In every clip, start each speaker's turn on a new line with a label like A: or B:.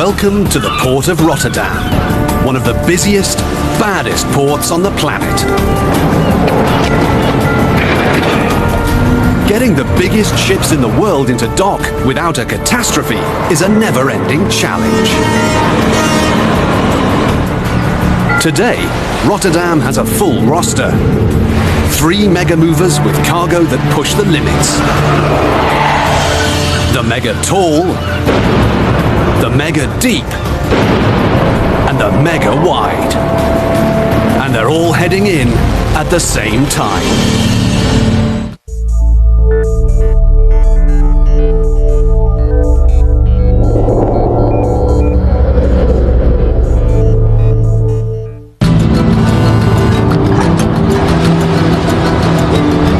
A: Welcome to the port of Rotterdam, one of the busiest, baddest ports on the planet. Getting the biggest ships in the world into dock without a catastrophe is a never-ending challenge. Today, Rotterdam has a full roster. 3 mega movers with cargo that push the limits. The Mega Tall, the Mega Deep, and the Mega Wide. And they're all heading in at the same time.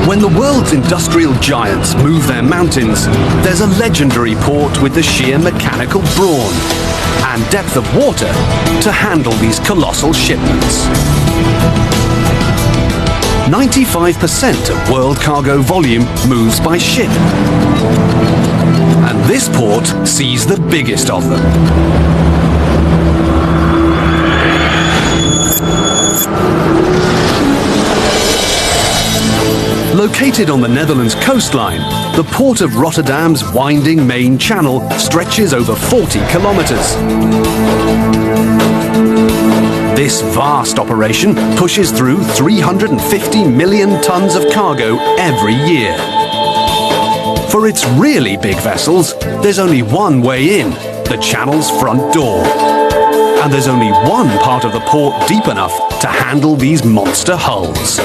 A: When the world's industrial giants move their mountains, there's a legendary port with the sheer mechanical brawn and depth of water to handle these colossal shipments. 95% of world cargo volume moves by ship. And this port sees the biggest of them. Located on the Netherlands coastline, the port of Rotterdam's winding main channel stretches over 40 kilometers. This vast operation pushes through 350 million tons of cargo every year. For its really big vessels, there's only one way in, the channel's front door. And there's only one part of the port deep enough to handle these monster hulls.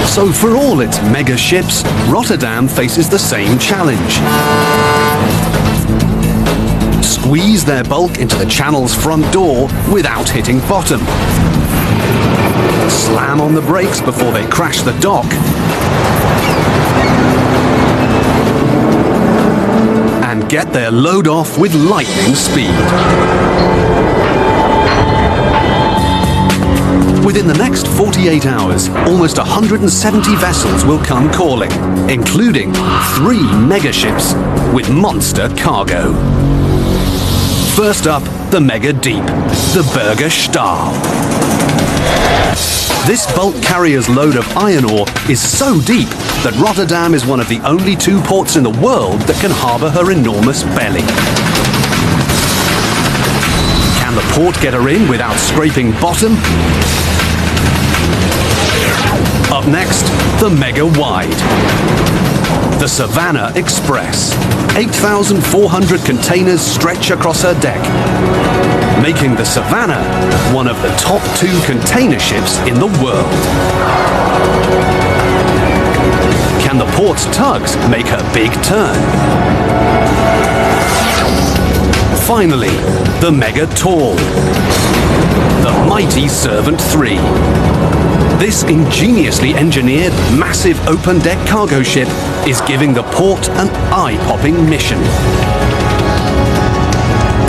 A: So for all its mega ships, Rotterdam faces the same challenge. Squeeze their bulk into the channel's front door without hitting bottom. Slam on the brakes before they crash the dock. And get their load off with lightning speed. Within the next 48 hours, almost 170 vessels will come calling, including 3 megaships with monster cargo. First up, the Mega Deep, the Berger Stahl. This bulk carrier's load of iron ore is so deep that Rotterdam is one of the only 2 ports in the world that can harbour her enormous belly. Can the port get her in without scraping bottom? Up next, the Mega Wide. The Savannah Express. 8,400 containers stretch across her deck, making the Savannah one of the top 2 container ships in the world. Can the port's tugs make her big turn? Finally, the Mega Tall. The mighty Servant 3. This ingeniously engineered, massive open-deck cargo ship is giving the port an eye-popping mission.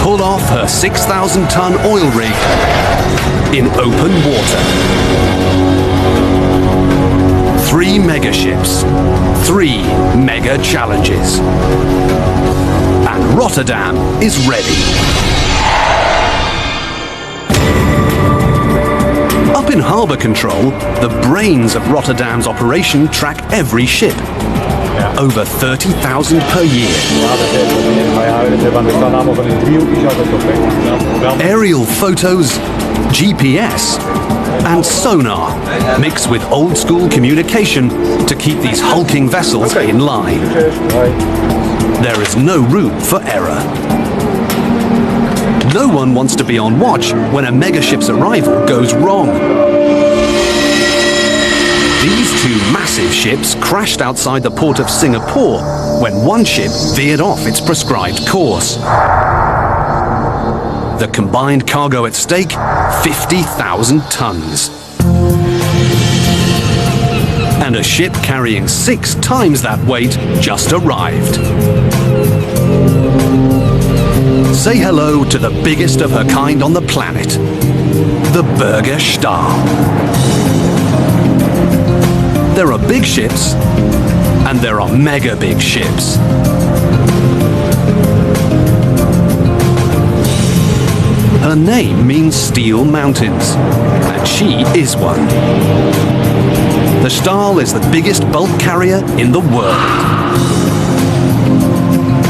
A: Pull off her 6,000-ton oil rig in open water. 3 mega ships, 3 mega challenges. And Rotterdam is ready. Up in harbour control, the brains of Rotterdam's operation track every ship. Over 30,000 per year. Aerial photos, GPS, and sonar mix with old-school communication to keep these hulking vessels in line. There is no room for error. No one wants to be on watch when a megaship's arrival goes wrong. These 2 massive ships crashed outside the port of Singapore when one ship veered off its prescribed course. The combined cargo at stake, 50,000 tons. And a ship carrying 6 times that weight just arrived. Say hello to the biggest of her kind on the planet, the Berger Stahl. There are big ships, and there are mega big ships. Her name means Steel Mountains, and she is one. The Stahl is the biggest bulk carrier in the world.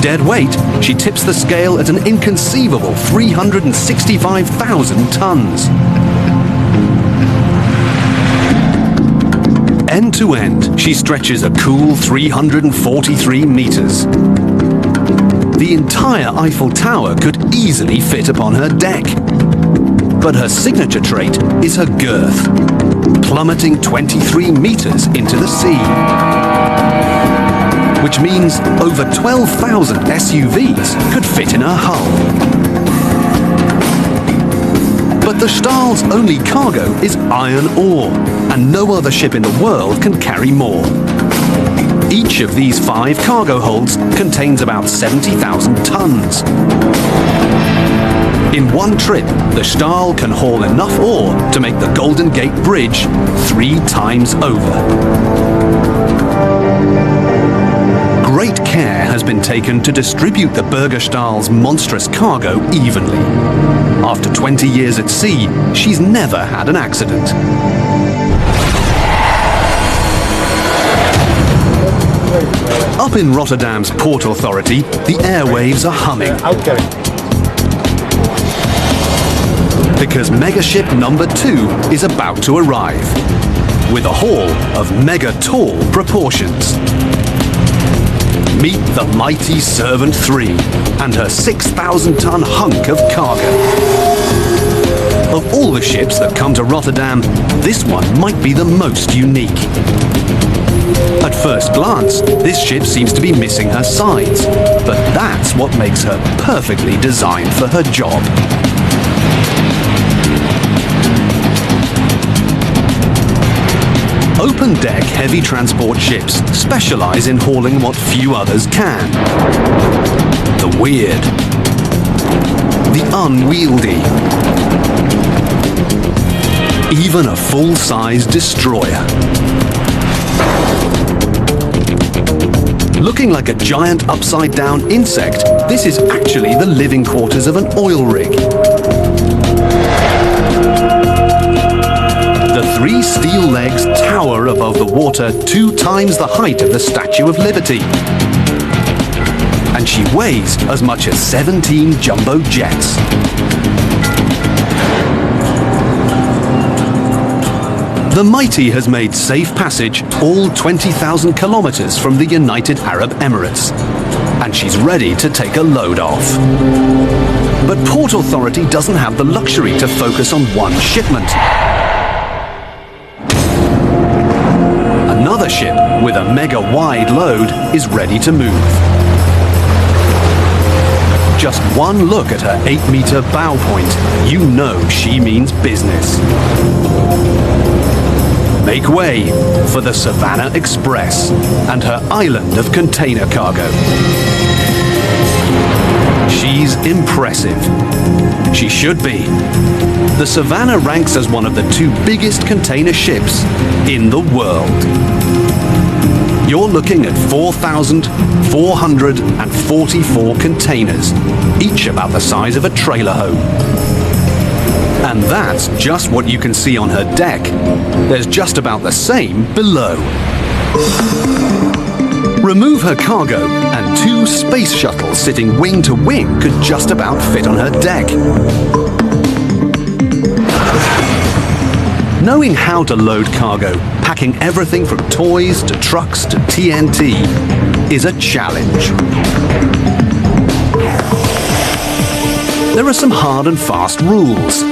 A: Dead weight, she tips the scale at an inconceivable 365,000 tons. End to end, she stretches a cool 343 meters. The entire Eiffel Tower could easily fit upon her deck. But her signature trait is her girth, plummeting 23 meters into the sea. Which means over 12,000 SUVs could fit in her hull. But the Stahl's only cargo is iron ore, and no other ship in the world can carry more. Each of these 5 cargo holds contains about 70,000 tons. In one trip, the Stahl can haul enough ore to make the Golden Gate Bridge 3 times over. Great care has been taken to distribute the Burgerstahl's monstrous cargo evenly. After 20 years at sea, she's never had an accident. Up in Rotterdam's Port Authority, the airwaves are humming. Because Megaship number 2 is about to arrive, with a haul of mega-tall proportions. Meet the mighty Servant 3 and her 6,000-ton hunk of cargo. Of all the ships that come to Rotterdam, this one might be the most unique. At first glance, this ship seems to be missing her sides, but that's what makes her perfectly designed for her job. Open-deck heavy transport ships specialize in hauling what few others can. The weird. The unwieldy. Even a full-size destroyer. Looking like a giant upside-down insect, this is actually the living quarters of an oil rig. The 3 steel legs tower above the water 2 times the height of the Statue of Liberty. And she weighs as much as 17 jumbo jets. The Mighty has made safe passage all 20,000 kilometers from the United Arab Emirates, and she's ready to take a load off. But Port Authority doesn't have the luxury to focus on one shipment. Another ship with a mega-wide load is ready to move. Just one look at her 8-meter bow point, you know she means business. Make way for the Savannah Express and her island of container cargo. She's impressive. She should be. The Savannah ranks as one of the 2 biggest container ships in the world. You're looking at 4,444 containers, each about the size of a trailer home. And that's just what you can see on her deck. There's just about the same below. Remove her cargo, and 2 space shuttles sitting wing to wing could just about fit on her deck. Knowing how to load cargo, packing everything from toys to trucks to TNT, is a challenge. There are some hard and fast rules.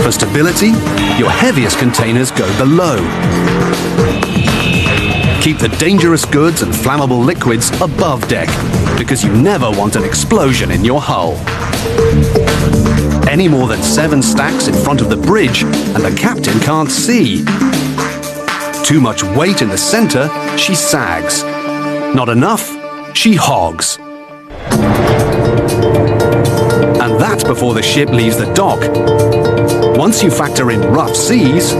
A: For stability, your heaviest containers go below. Keep the dangerous goods and flammable liquids above deck, because you never want an explosion in your hull. Any more than 7 stacks in front of the bridge, and the captain can't see. Too much weight in the center, she sags. Not enough, she hogs. And that's before the ship leaves the dock. Once you factor in rough seas,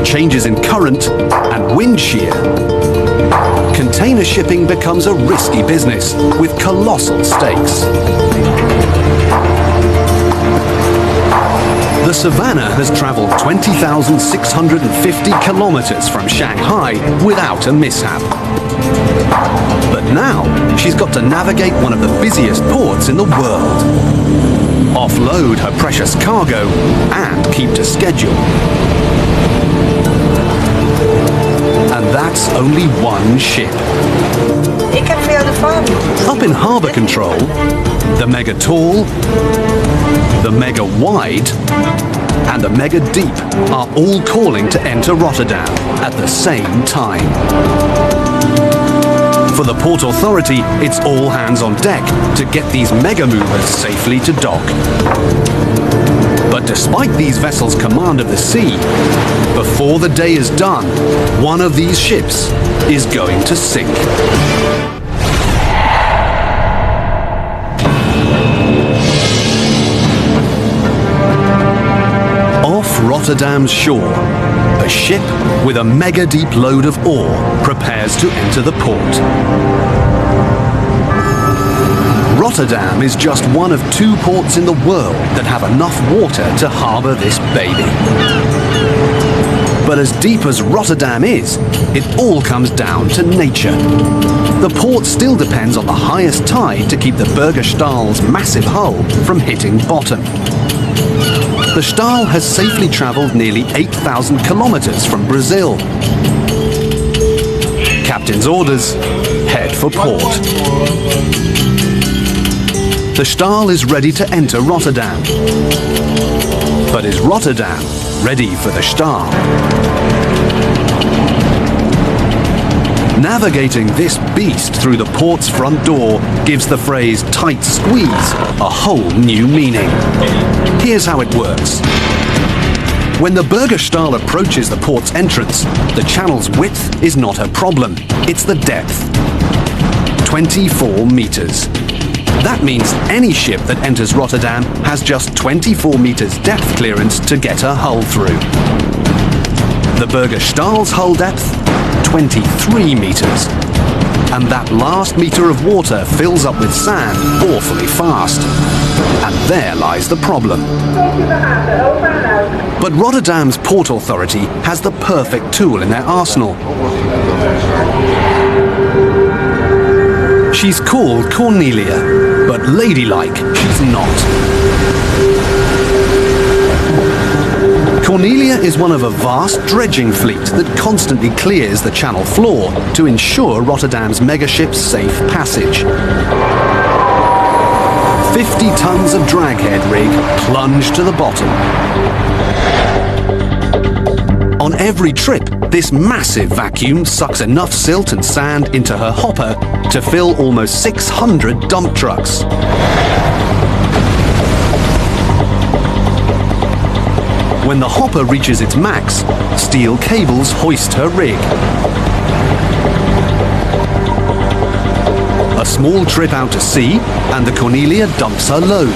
A: changes in current, and wind shear, container shipping becomes a risky business with colossal stakes. The Savannah has traveled 20,650 kilometers from Shanghai without a mishap. But now, she's got to navigate one of the busiest ports in the world, offload her precious cargo, and keep to schedule. And that's only one ship.
B: Ik heb voor jou de farm.
A: Up in harbour control, the Mega Tall, the Mega Wide, and the Mega Deep are all calling to enter Rotterdam at the same time. For the Port Authority, it's all hands on deck to get these mega movers safely to dock. But despite these vessels' command of the sea, before the day is done, one of these ships is going to sink. Off Rotterdam's shore, a ship with a mega deep load of ore prepares to enter the port. Rotterdam is just one of 2 ports in the world that have enough water to harbour this baby. But as deep as Rotterdam is, it all comes down to nature. The port still depends on the highest tide to keep the Burgerstaal's massive hull from hitting bottom. The Staal has safely travelled nearly 8,000 kilometres from Brazil. Captain's orders, head for port. The Staal is ready to enter Rotterdam. But is Rotterdam ready for the Staal? Navigating this beast through the port's front door gives the phrase tight squeeze a whole new meaning. Here's how it works. When the Burgerstaal approaches the port's entrance, the channel's width is not a problem. It's the depth. 24 meters. That means any ship that enters Rotterdam has just 24 meters depth clearance to get her hull through. The Burgerstaal's hull depth, 23 meters. And that last meter of water fills up with sand awfully fast. And there lies the problem. But Rotterdam's Port Authority has the perfect tool in their arsenal. She's called Cornelia, but ladylike she's not. Cornelia is one of a vast dredging fleet that constantly clears the channel floor to ensure Rotterdam's megaship's safe passage. 50 tons of draghead rig plunge to the bottom. On every trip, this massive vacuum sucks enough silt and sand into her hopper to fill almost 600 dump trucks. When the hopper reaches its max, steel cables hoist her rig. A small trip out to sea, and the Cornelia dumps her load.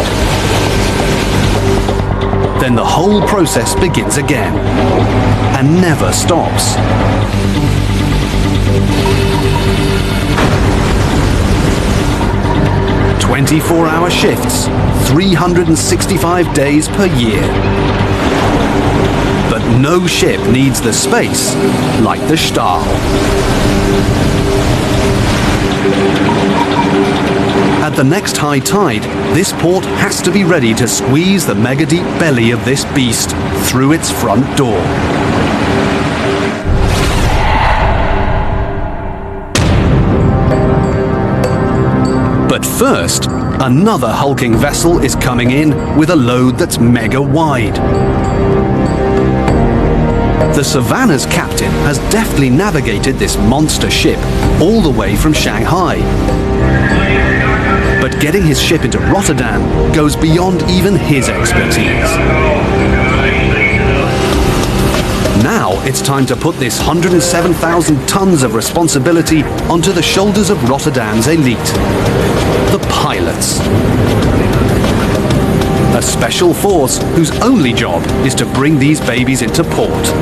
A: Then the whole process begins again, and never stops. "24-hour shifts, 365 days per year. But no ship needs the space like the Staal. At the next high tide, this port has to be ready to squeeze the mega-deep belly of this beast through its front door. But first, another hulking vessel is coming in with a load that's mega wide. The Savannah's captain has deftly navigated this monster ship all the way from Shanghai. But getting his ship into Rotterdam goes beyond even his expertise. Now it's time to put this 107,000 tons of responsibility onto the shoulders of Rotterdam's elite, the pilots. A special force whose only job is to bring these babies into port.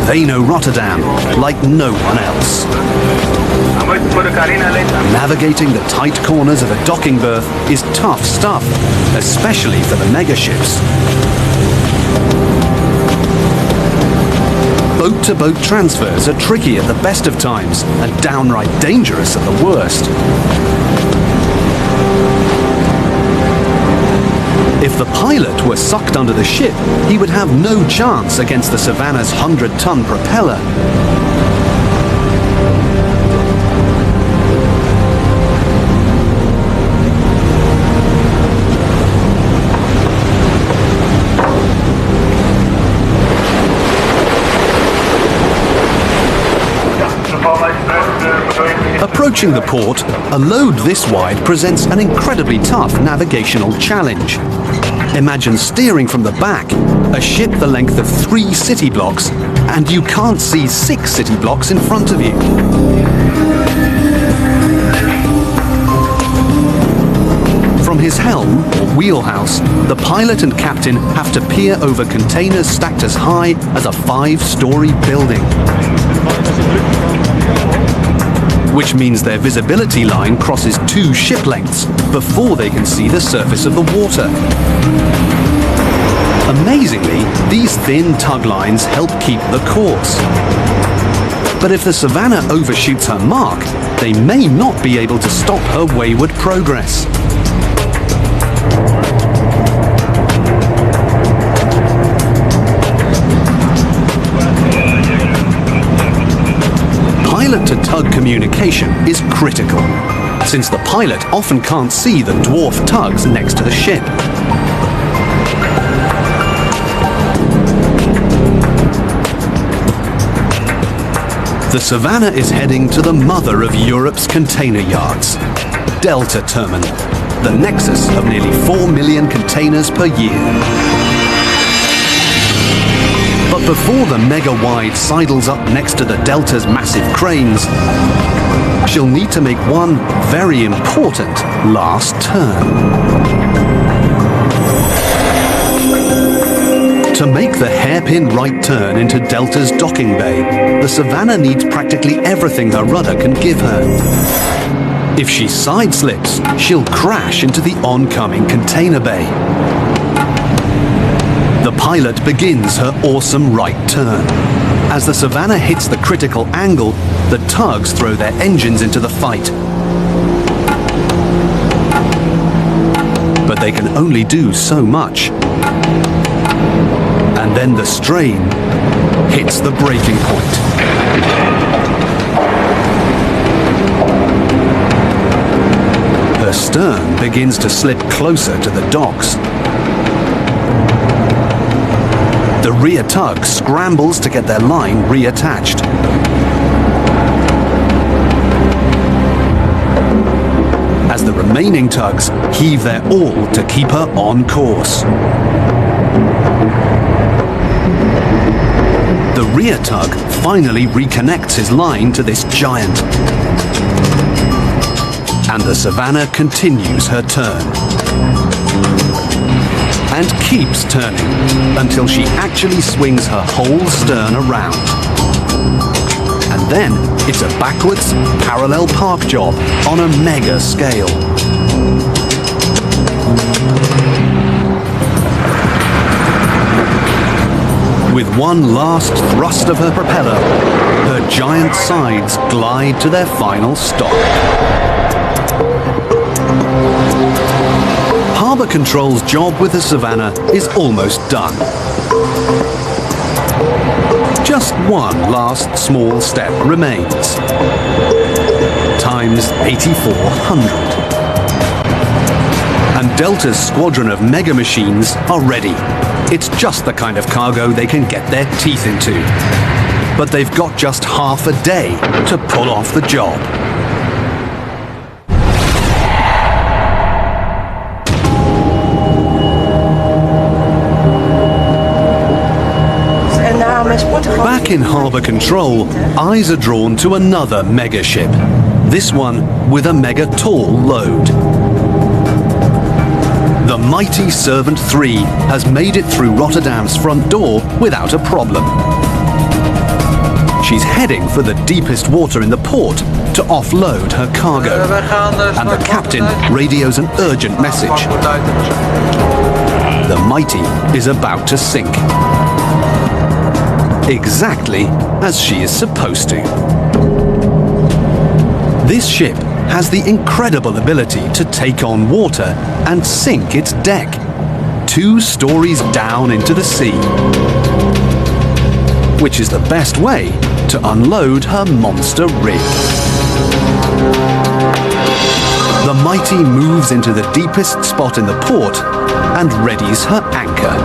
A: They know Rotterdam like no one else. Navigating the tight corners of a docking berth is tough stuff, especially for the megaships. Boat-to-boat transfers are tricky at the best of times and downright dangerous at the worst. If the pilot were sucked under the ship, he would have no chance against the Savannah's 100-ton propeller. Approaching the port, a load this wide presents an incredibly tough navigational challenge. Imagine steering from the back, a ship the length of 3 city blocks, and you can't see 6 city blocks in front of you. From his helm, or wheelhouse, the pilot and captain have to peer over containers stacked as high as a 5-story building. Which means their visibility line crosses 2 ship lengths before they can see the surface of the water. Amazingly, these thin tug lines help keep the course. But if the Savannah overshoots her mark, they may not be able to stop her wayward progress. Pilot-to-tug communication is critical, since the pilot often can't see the dwarf tugs next to the ship. The Savannah is heading to the mother of Europe's container yards, Delta Terminal, the nexus of nearly 4 million containers per year. But before the mega-wide sidles up next to the Delta's massive cranes, she'll need to make one very important last turn. To make the hairpin right turn into Delta's docking bay, the Savannah needs practically everything her rudder can give her. If she side-slips, she'll crash into the oncoming container bay. The pilot begins her awesome right turn. As the Savannah hits the critical angle, the tugs throw their engines into the fight. But they can only do so much. And then the strain hits the breaking point. Her stern begins to slip closer to the docks. The rear tug scrambles to get their line reattached. As the remaining tugs heave their all to keep her on course. The rear tug finally reconnects his line to this giant. And the Savannah continues her turn. And keeps turning until she actually swings her whole stern around. And then it's a backwards, parallel park job on a mega scale. With one last thrust of her propeller, her giant sides glide to their final stop. Harbour Control's job with the Savannah is almost done. Just one last small step remains. Times 8,400. And Delta's squadron of mega machines are ready. It's just the kind of cargo they can get their teeth into. But they've got just half a day to pull off the job. Back in Harbour Control, eyes are drawn to another mega ship. This one with a mega tall load. The mighty Servant 3 has made it through Rotterdam's front door without a problem. She's heading for the deepest water in the port to offload her cargo. And the captain radios an urgent message. The Mighty is about to sink. Exactly as she is supposed to. This ship has the incredible ability to take on water and sink its deck 2 stories down into the sea, which is the best way to unload her monster rig. The Mighty moves into the deepest spot in the port and readies her anchor.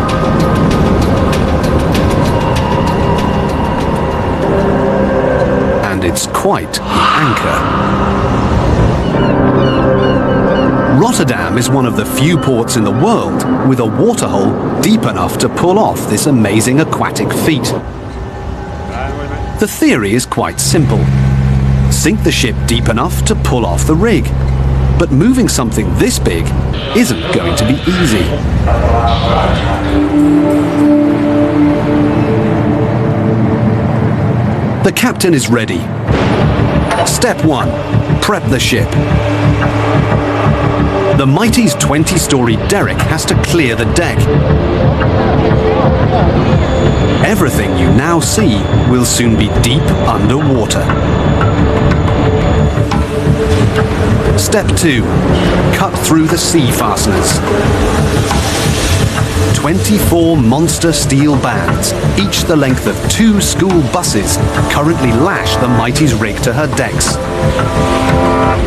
A: And it's quite the anchor. Rotterdam is one of the few ports in the world with a waterhole deep enough to pull off this amazing aquatic feat. The theory is quite simple. Sink the ship deep enough to pull off the rig. But moving something this big isn't going to be easy. The captain is ready. Step 1. Prep the ship. The Mighty's 20-story derrick has to clear the deck. Everything you now see will soon be deep underwater. Step 2. Cut through the sea fasteners. 24 monster steel bands, each the length of 2 school buses, currently lash the Mighty's rig to her decks.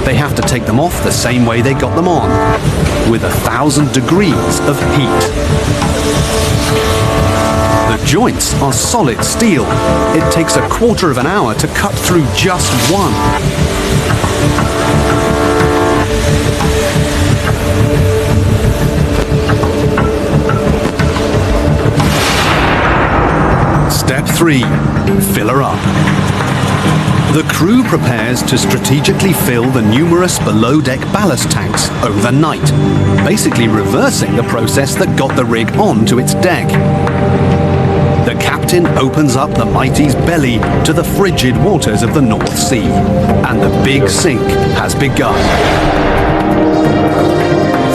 A: They have to take them off the same way they got them on, with 1,000 degrees of heat. The joints are solid steel. It takes a quarter of an hour to cut through just one. Step 3. Fill her up. The crew prepares to strategically fill the numerous below-deck ballast tanks overnight, basically reversing the process that got the rig onto its deck. The captain opens up the Mighty's belly to the frigid waters of the North Sea, and the big sink has begun.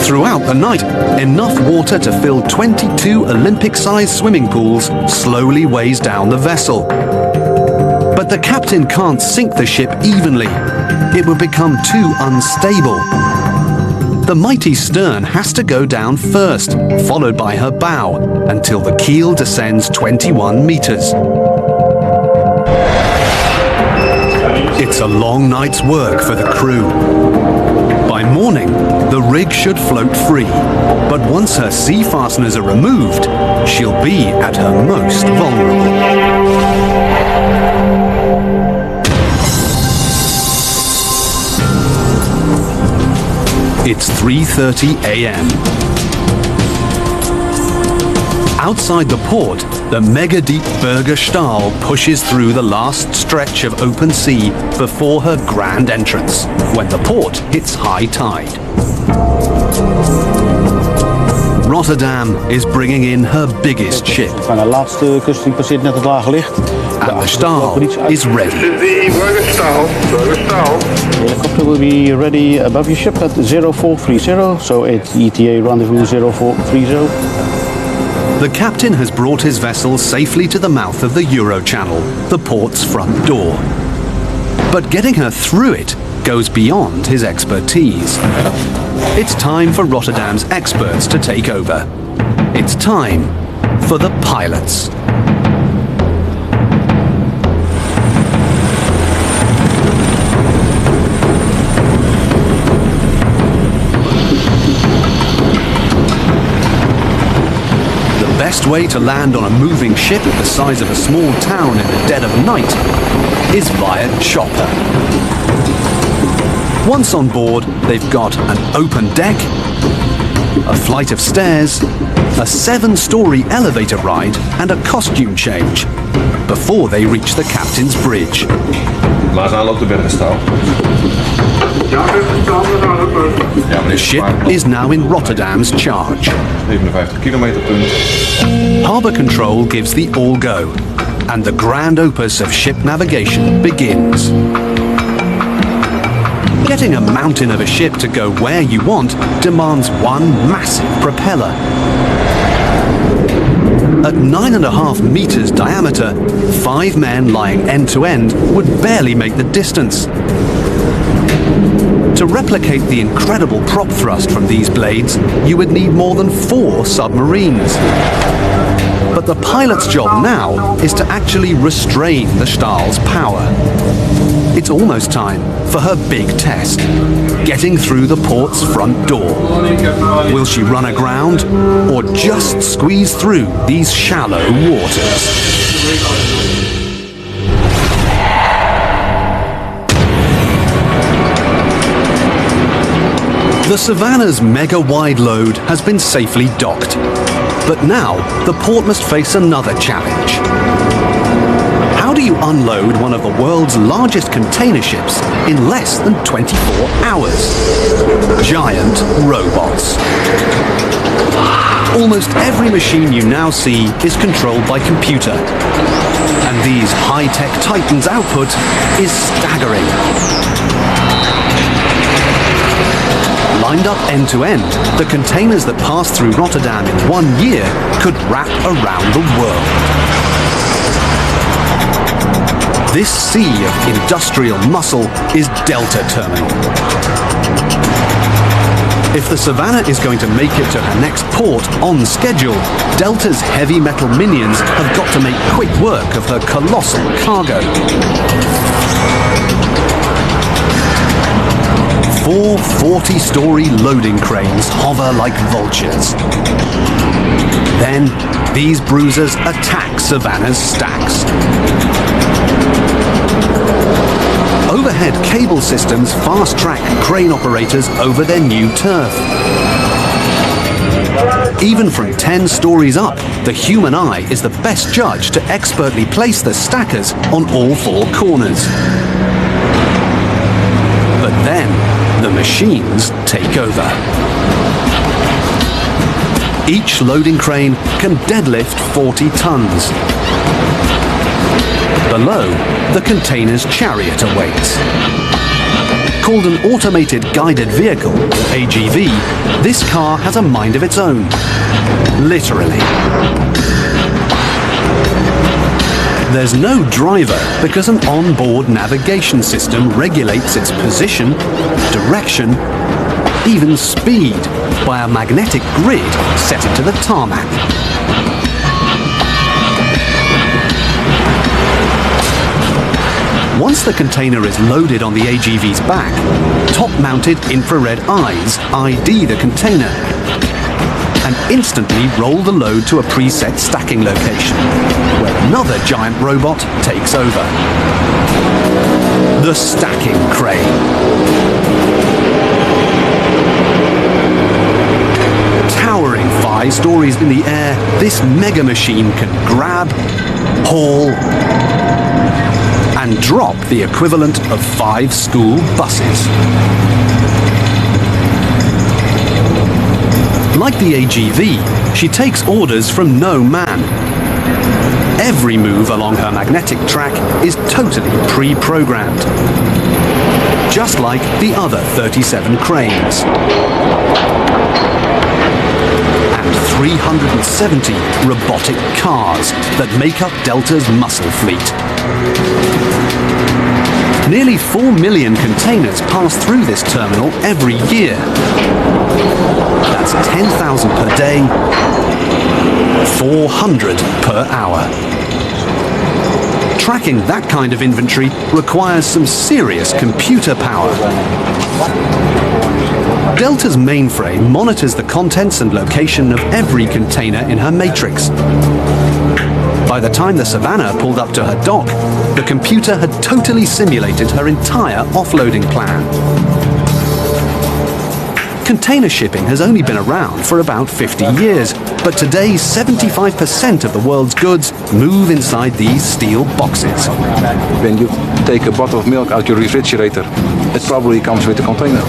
A: Throughout the night, enough water to fill 22 Olympic-sized swimming pools slowly weighs down the vessel. But the captain can't sink the ship evenly. It would become too unstable. The Mighty's stern has to go down first, followed by her bow, until the keel descends 21 meters. It's a long night's work for the crew. By morning, the rig should float free, but once her sea fasteners are removed, she'll be at her most vulnerable. It's 3:30 a.m. Outside the port, the Megastructures pushes through the last stretch of open sea before her grand entrance, when the port hits high tide. Rotterdam is bringing in her biggest ship.
C: Van de laatste kust die passeert net het lage licht.
A: And the Stahl is ready.
C: The helicopter will be ready above your ship at 0430, so at ETA rendezvous 0430.
A: The captain has brought his vessel safely to the mouth of the Euro Channel, the port's front door. But getting her through it goes beyond his expertise. It's time for Rotterdam's experts to take over. It's time for the pilots. The best way to land on a moving ship the size of a small town in the dead of night is via chopper. Once on board, they've got an open deck, a flight of stairs, a 7-story elevator ride, and a costume change before they reach the captain's bridge.
D: Laat aanloop de Bergenstaal.
A: The ship is now in Rotterdam's charge.
D: 57 kilometerpunt.
A: Harbour control gives the all-go, and the grand opus of ship navigation begins. Getting a mountain of a ship to go where you want demands one massive propeller. At 9.5 meters diameter, 5 men lying end to end would barely make the distance. To replicate the incredible prop thrust from these blades, you would need more than 4 submarines. But the pilot's job now is to actually restrain the Stahl's power. It's almost time for her big test, getting through the port's front door. Will she run aground or just squeeze through these shallow waters? The Savannah's mega-wide load has been safely docked. But now, the port must face another challenge. How do you unload one of the world's largest container ships in less than 24 hours? Giant robots. Almost every machine you now see is controlled by computer. And these high-tech titans' output is staggering. Lined up end to end, the containers that pass through Rotterdam in 1 year could wrap around the world. This sea of industrial muscle is Delta Terminal. If the Savannah is going to make it to her next port on schedule, Delta's heavy metal minions have got to make quick work of her colossal cargo. 4 40-story loading cranes hover like vultures. Then, these bruisers attack Savannah's stacks. Overhead cable systems fast-track crane operators over their new turf. Even from 10 stories up, the human eye is the best judge to expertly place the stackers on all 4 corners. But then, the machines take over. Each loading crane can deadlift 40 tons. Below, the container's chariot awaits. Called an Automated Guided Vehicle, AGV, this car has a mind of its own. Literally. There's no driver because an onboard navigation system regulates its position, direction, even speed by a magnetic grid set into the tarmac. Once the container is loaded on the AGV's back, top-mounted infrared eyes ID the container and instantly roll the load to a preset stacking location, where another giant robot takes over. The stacking crane. Towering 5 stories in the air, this mega machine can grab, haul, and drop the equivalent of 5 school buses. Like the AGV, she takes orders from no man. Every move along her magnetic track is totally pre-programmed. Just like the other 37 cranes. And 370 robotic cars that make up Delta's muscle fleet. Nearly 4 million containers pass through this terminal every year. That's 10,000 per day, 400 per hour. Tracking that kind of inventory requires some serious computer power. Delta's mainframe monitors the contents and location of every container in her matrix. By the time the Savannah pulled up to her dock, the computer had totally simulated her entire offloading plan. Container shipping has only been around for about 50 years, but today 75% of the world's goods move inside these steel boxes.
E: When you take a bottle of milk out your refrigerator, it probably comes with a container.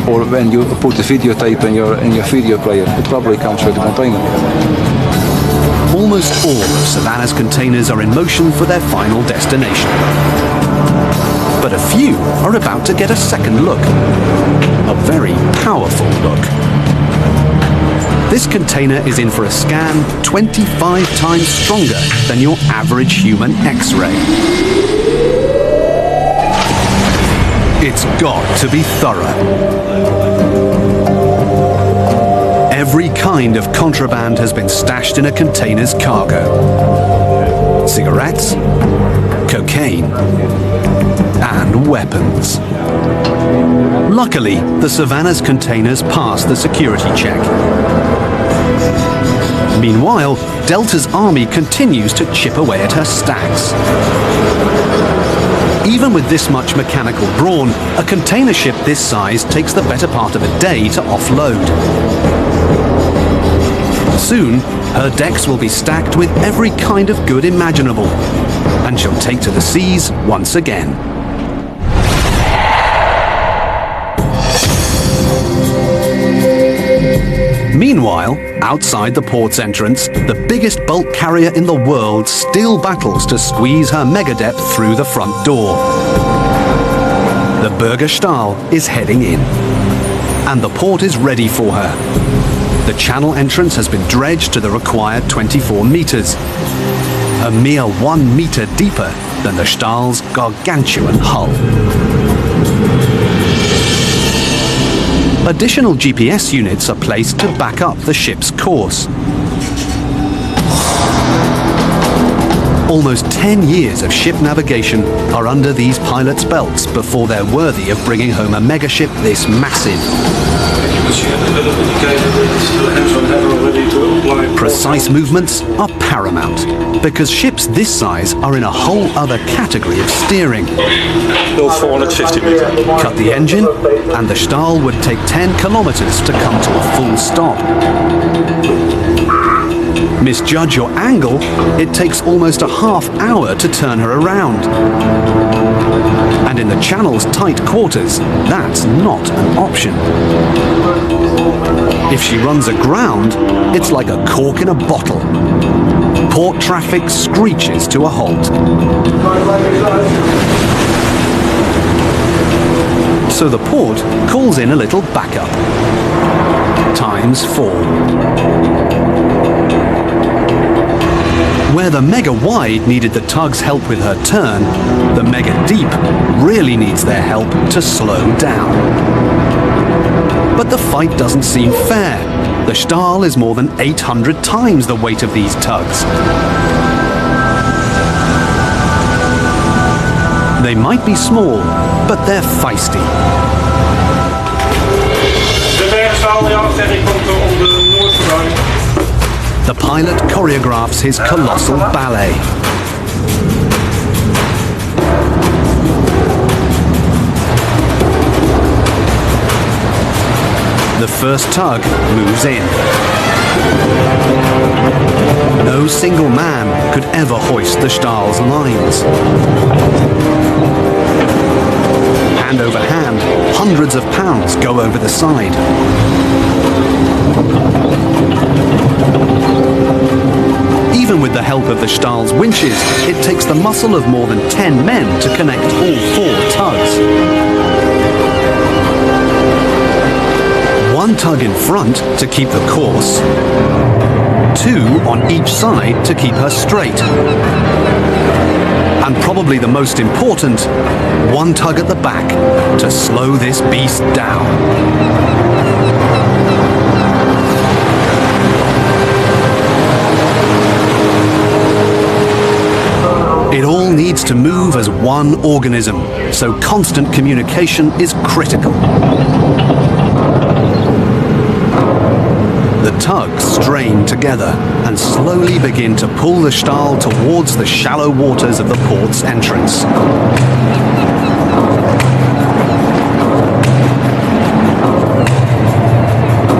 E: Or when you put a videotape in your video player, it probably comes with a container.
A: almost all of Savannah's containers are in motion for their final destination. But a few are about to get a second look. A very powerful look. This container is in for a scan 25 times stronger than your average human X-ray. It's got to be thorough. Every kind of contraband has been stashed in a container's cargo. Cigarettes, cocaine, and weapons. Luckily, the Savannah's containers passed the security check. Meanwhile, Delta's army continues to chip away at her stacks. Even with this much mechanical brawn, a container ship this size takes the better part of a day to offload. Soon, her decks will be stacked with every kind of good imaginable, and she'll take to the seas once again. Meanwhile, outside the port's entrance, the biggest bulk carrier in the world still battles to squeeze her megadepth through the front door. The Berger Stahl is heading in, and the port is ready for her. The channel entrance has been dredged to the required 24 meters, a mere 1 meter deeper than the Stahl's gargantuan hull. Additional GPS units are placed to back up the ship's course. Almost 10 years of ship navigation are under these pilots' belts before they're worthy of bringing home a megaship this massive. Precise movements are paramount, because ships this size are in a whole other category of steering.
F: Build 450 meter.
A: Cut the engine, and the Stahl would take 10 kilometers to come to a full stop. Misjudge your angle, it takes almost a half hour to turn her around. And in the channel's tight quarters, that's not an option. If she runs aground, it's like a cork in a bottle. Port traffic screeches to a halt. So the port calls in a little backup. Times 4. Where the Mega Wide needed the tug's help with her turn, the Mega Deep really needs their help to slow down. But the fight doesn't seem fair. The Stahl is more than 800 times the weight of these tugs. They might be small, but they're feisty.
F: De Bergstaal, ja, zeg ik, komt op de Noordverbouwing.
A: The pilot choreographs his colossal ballet. The first tug moves in. No single man could ever hoist the Stahl's lines. Hand over hand, hundreds of pounds go over the side. Even with the help of the Stahl's winches, it takes the muscle of more than 10 men to connect all 4 tugs. One tug in front to keep the course, 2 on each side to keep her straight. And probably the most important, 1 tug at the back to slow this beast down. It all needs to move as one organism, so constant communication is critical. The tugs strain together and slowly begin to pull the Stahl towards the shallow waters of the port's entrance.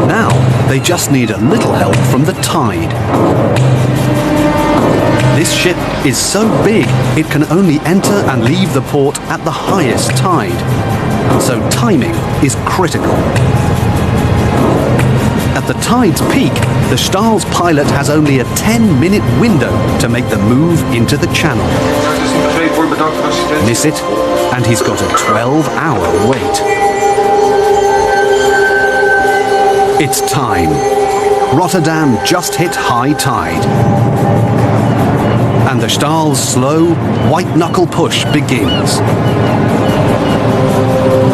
A: Now, they just need a little help from the tide. This ship is so big, it can only enter and leave the port at the highest tide. So timing is critical. At the tide's peak, the Stahl's pilot has only a 10-minute window to make the move into the channel. Miss it, and he's got a 12-hour wait. It's time. Rotterdam just hit high tide. And the Stahl's slow, white-knuckle push begins.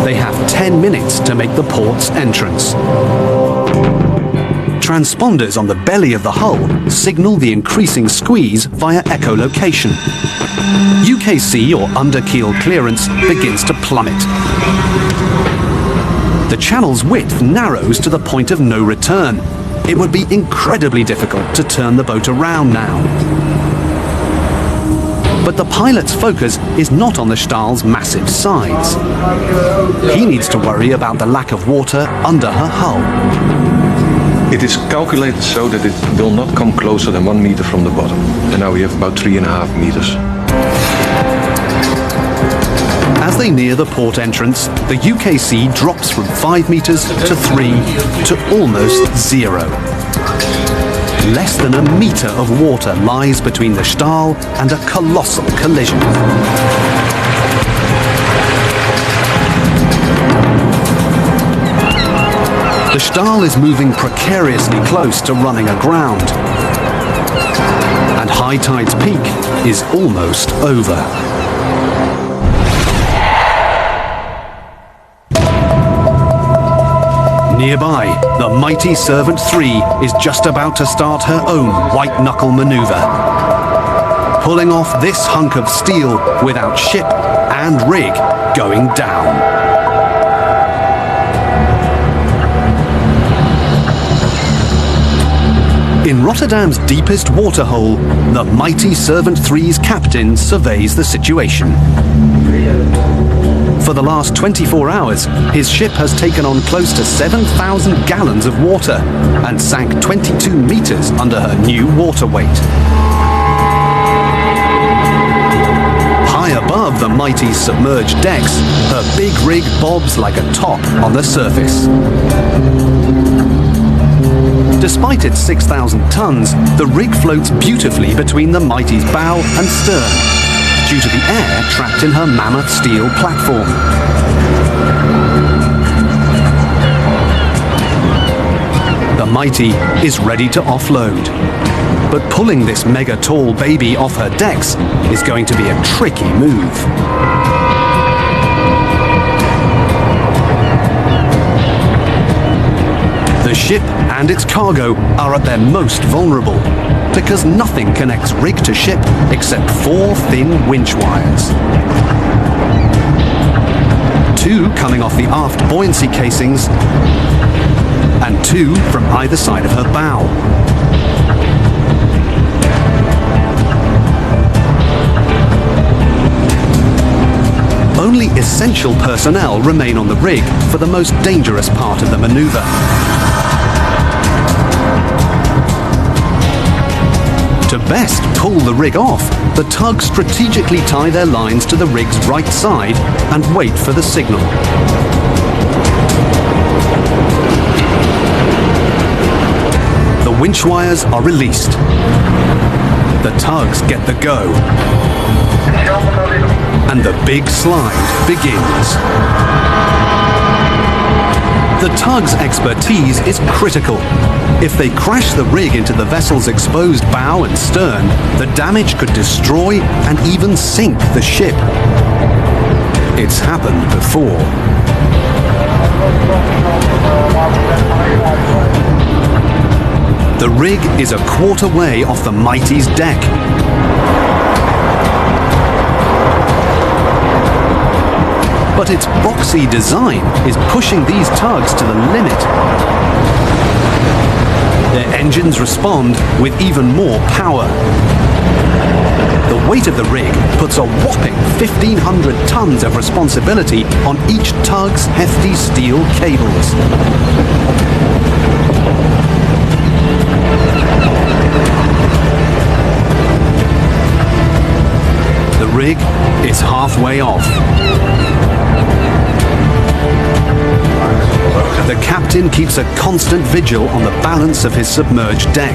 A: They have 10 minutes to make the port's entrance. Transponders on the belly of the hull signal the increasing squeeze via echolocation. UKC or underkeel clearance begins to plummet. The channel's width narrows to the point of no return. It would be incredibly difficult to turn the boat around now. But the pilot's focus is not on the Stahl's massive sides. He needs to worry about the lack of water under her hull.
D: It is calculated so that it will not come closer than 1 meter from the bottom. And now we have about 3.5 meters.
A: As they near the port entrance, the UKC drops from 5 meters to 3 to almost 0. Less than a meter of water lies between the Stahl and a colossal collision. The Stahl is moving precariously close to running aground. And high tide's peak is almost over. Nearby, the mighty Servant 3 is just about to start her own white-knuckle maneuver. Pulling off this hunk of steel without ship and rig going down. In Rotterdam's deepest waterhole, the mighty Servant 3's captain surveys the situation. For the last 24 hours, his ship has taken on close to 7,000 gallons of water and sank 22 meters under her new water weight. High above the mighty's submerged decks, her big rig bobs like a top on the surface. Despite its 6,000 tons, the rig floats beautifully between the mighty's bow and stern, due to the air trapped in her mammoth steel platform. The mighty is ready to offload, but pulling this mega tall baby off her decks is going to be a tricky move. The ship and its cargo are at their most vulnerable, because nothing connects rig to ship except 4 thin winch wires. 2 coming off the aft buoyancy casings, and 2 from either side of her bow. Only essential personnel remain on the rig for the most dangerous part of the maneuver. To best pull the rig off, the tugs strategically tie their lines to the rig's right side and wait for the signal. The winch wires are released. The tugs get the go. And the big slide begins. The tug's expertise is critical. If they crash the rig into the vessel's exposed bow and stern, the damage could destroy and even sink the ship. It's happened before. The rig is a quarter way off the mighty's deck. But its boxy design is pushing these tugs to the limit. Their engines respond with even more power. The weight of the rig puts a whopping 1,500 tons of responsibility on each tug's hefty steel cables. The rig is halfway off. The captain captain keeps a constant vigil on the balance of his submerged deck.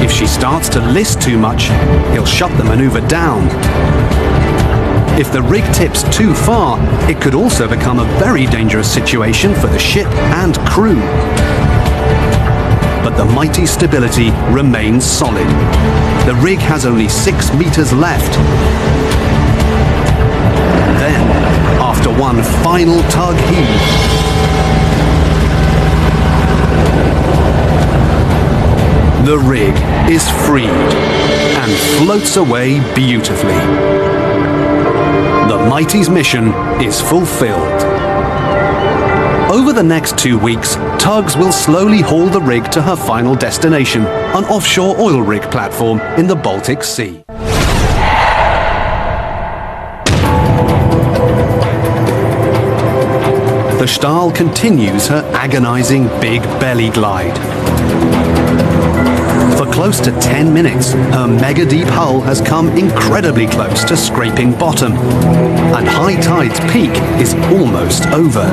A: If she starts to list too much, he'll shut the maneuver down. If the rig tips too far, it could also become a very dangerous situation for the ship and crew. But the mighty stability remains solid. The rig has only 6 meters left. Then, after one final tug heave, the rig is freed and floats away beautifully. The Mighty's mission is fulfilled. Over the next 2 weeks, tugs will slowly haul the rig to her final destination, an offshore oil rig platform in the Baltic Sea. The Stahl continues her agonizing big belly glide. For close to 10 minutes, her mega-deep hull has come incredibly close to scraping bottom, and high tide's peak is almost over.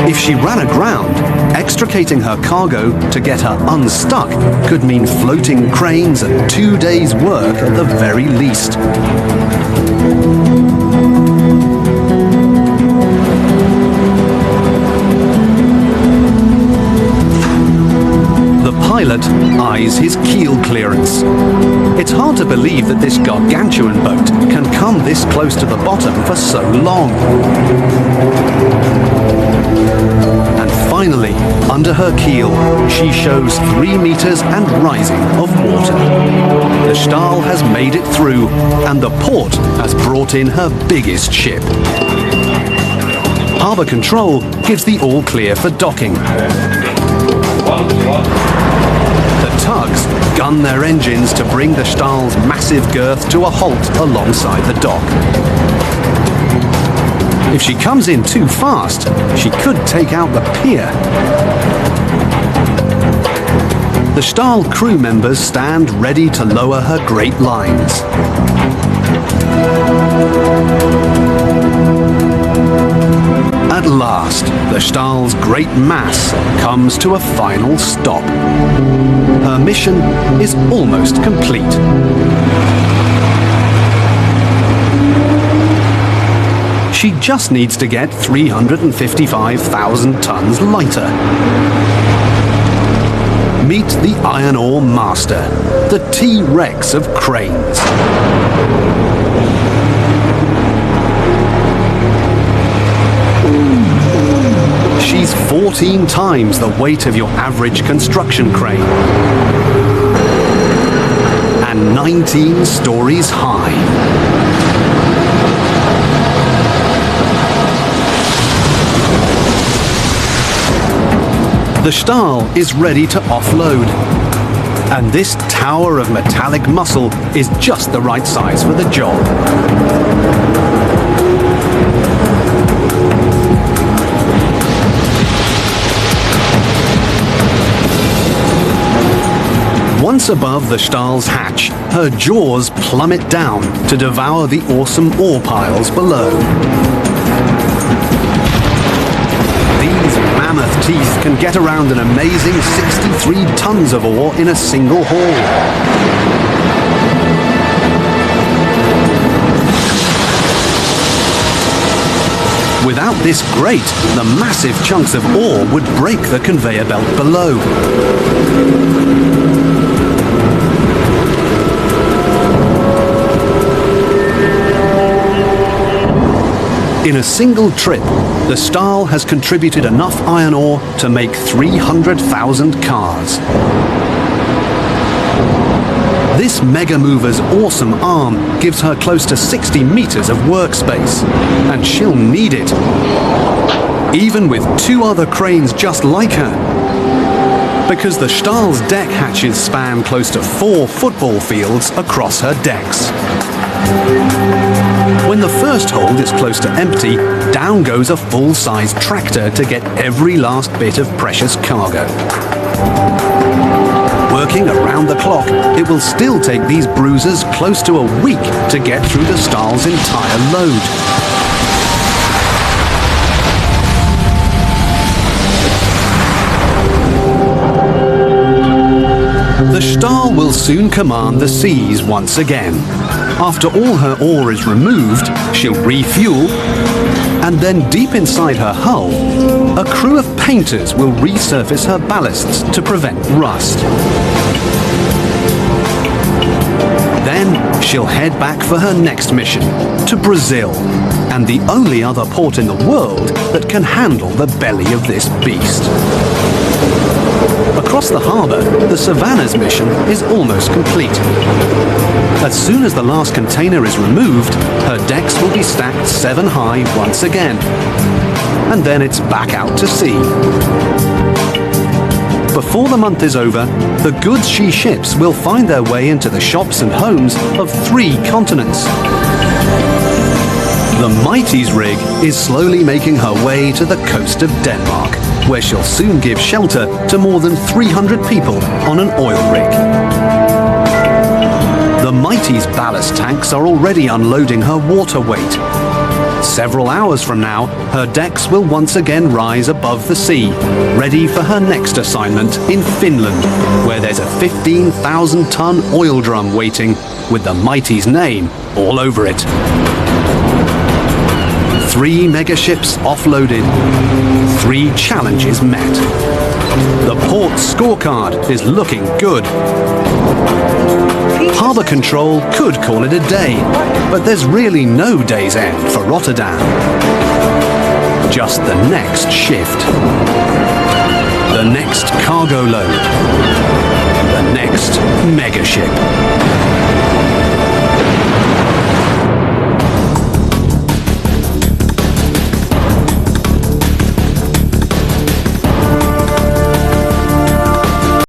A: If she ran aground, extricating her cargo to get her unstuck could mean floating cranes and 2 days' work at the very least. The pilot eyes his keel clearance. It's hard to believe that this gargantuan boat can come this close to the bottom for so long. And finally, under her keel, she shows 3 meters and rising of water. The Stahl has made it through, and the port has brought in her biggest ship. Harbour control gives the all clear for docking. The tugs gun their engines to bring the Stahl's massive girth to a halt alongside the dock. If she comes in too fast, she could take out the pier. The Stahl crew members stand ready to lower her great lines. At last, the Stahl's great mass comes to a final stop. Her mission is almost complete. She just needs to get 355,000 tons lighter. Meet the iron ore master, the T-Rex of cranes. She's 14 times the weight of your average construction crane and 19 stories high. The Stahl is ready to offload, and this tower of metallic muscle is just the right size for the job. Once above the Stahl's hatch, her jaws plummet down to devour the awesome ore piles below. These mammoth teeth can get around an amazing 63 tons of ore in a single haul. Without this grate, the massive chunks of ore would break the conveyor belt below. In a single trip, the Stahl has contributed enough iron ore to make 300,000 cars. This mega mover's awesome arm gives her close to 60 meters of workspace, and she'll need it, even with 2 other cranes just like her. Because the Stahl's deck hatches span close to 4 football fields across her decks. When the first hold is close to empty, down goes a full-size tractor to get every last bit of precious cargo. Working around the clock, it will still take these bruisers close to a week to get through the Stahl's entire load. soon command the seas once again. After all her ore is removed, she'll refuel, and then deep inside her hull, a crew of painters will resurface her ballasts to prevent rust. Then she'll head back for her next mission, to Brazil, and the only other port in the world that can handle the belly of this beast. Across the harbour, the Savannah's mission is almost complete. As soon as the last container is removed, her decks will be stacked 7 high once again. And then it's back out to sea. Before the month is over, the goods she ships will find their way into the shops and homes of 3 continents. The Mighty's rig is slowly making her way to the coast of Denmark, where she'll soon give shelter to more than 300 people on an oil rig. The Mighty's ballast tanks are already unloading her water weight. Several hours from now, her decks will once again rise above the sea, ready for her next assignment in Finland, where there's a 15,000-ton oil drum waiting with the Mighty's name all over it. 3 megaships offloaded, 3 challenges met. The port scorecard is looking good. Harbour Control could call it a day, but there's really no day's end for Rotterdam. Just the next shift. The next cargo load. The next megaship.